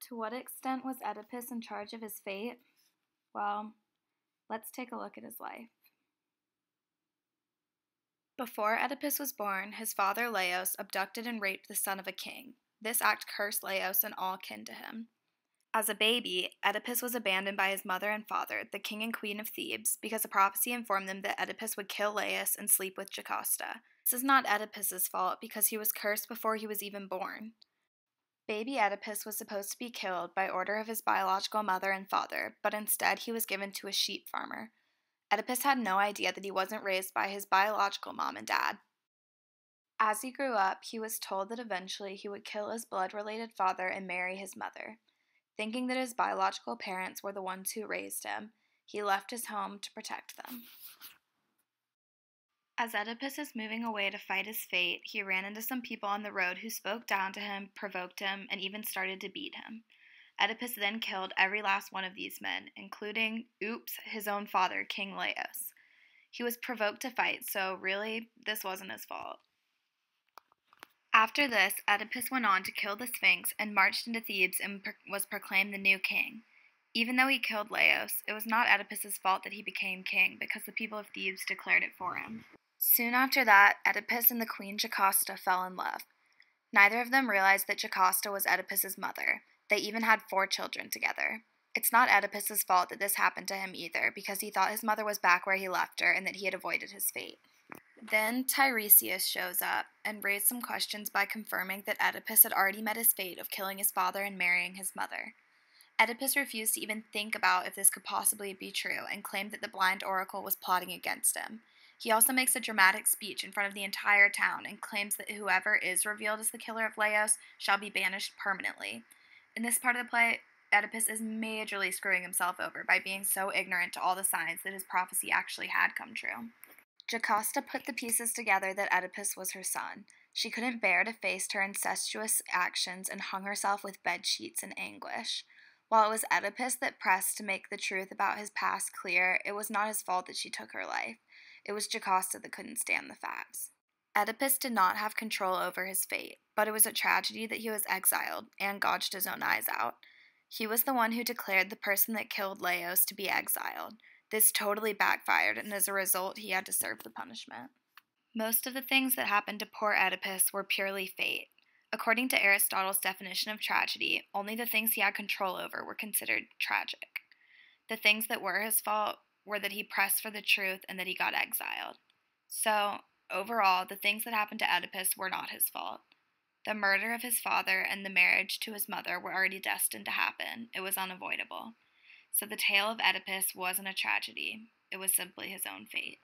To what extent was Oedipus in charge of his fate? Well, let's take a look at his life. Before Oedipus was born, his father Laos abducted and raped the son of a king. This act cursed Laos and all kin to him. As a baby, Oedipus was abandoned by his mother and father, the king and queen of Thebes, because a prophecy informed them that Oedipus would kill Laius and sleep with Jocasta. This is not Oedipus's fault because he was cursed before he was even born. Baby Oedipus was supposed to be killed by order of his biological mother and father, but instead he was given to a sheep farmer. Oedipus had no idea that he wasn't raised by his biological mom and dad. As he grew up, he was told that eventually he would kill his blood-related father and marry his mother. Thinking that his biological parents were the ones who raised him, he left his home to protect them. As Oedipus is moving away to fight his fate, he ran into some people on the road who spoke down to him, provoked him, and even started to beat him. Oedipus then killed every last one of these men, including, his own father, King Laios. He was provoked to fight, so really, this wasn't his fault. After this, Oedipus went on to kill the Sphinx and marched into Thebes and was proclaimed the new king. Even though he killed Laios, it was not Oedipus's fault that he became king because the people of Thebes declared it for him. Soon after that, Oedipus and the queen Jocasta fell in love. Neither of them realized that Jocasta was Oedipus's mother. They even had 4 children together. It's not Oedipus's fault that this happened to him either, because he thought his mother was back where he left her and that he had avoided his fate. Then Tiresias shows up and raised some questions by confirming that Oedipus had already met his fate of killing his father and marrying his mother. Oedipus refused to even think about if this could possibly be true and claimed that the blind oracle was plotting against him. He also makes a dramatic speech in front of the entire town and claims that whoever is revealed as the killer of Laios shall be banished permanently. In this part of the play, Oedipus is majorly screwing himself over by being so ignorant to all the signs that his prophecy actually had come true. Jocasta put the pieces together that Oedipus was her son. She couldn't bear to face her incestuous actions and hung herself with bed sheets in anguish. While it was Oedipus that pressed to make the truth about his past clear, it was not his fault that she took her life. It was Jocasta that couldn't stand the facts. Oedipus did not have control over his fate, but it was a tragedy that he was exiled and gouged his own eyes out. He was the one who declared the person that killed Laios to be exiled. This totally backfired, and as a result, he had to serve the punishment. Most of the things that happened to poor Oedipus were purely fate. According to Aristotle's definition of tragedy, only the things he had control over were considered tragic. The things that were his fault were that he pressed for the truth and that he got exiled. So, overall, the things that happened to Oedipus were not his fault. The murder of his father and the marriage to his mother were already destined to happen. It was unavoidable. So the tale of Oedipus wasn't a tragedy. It was simply his own fate.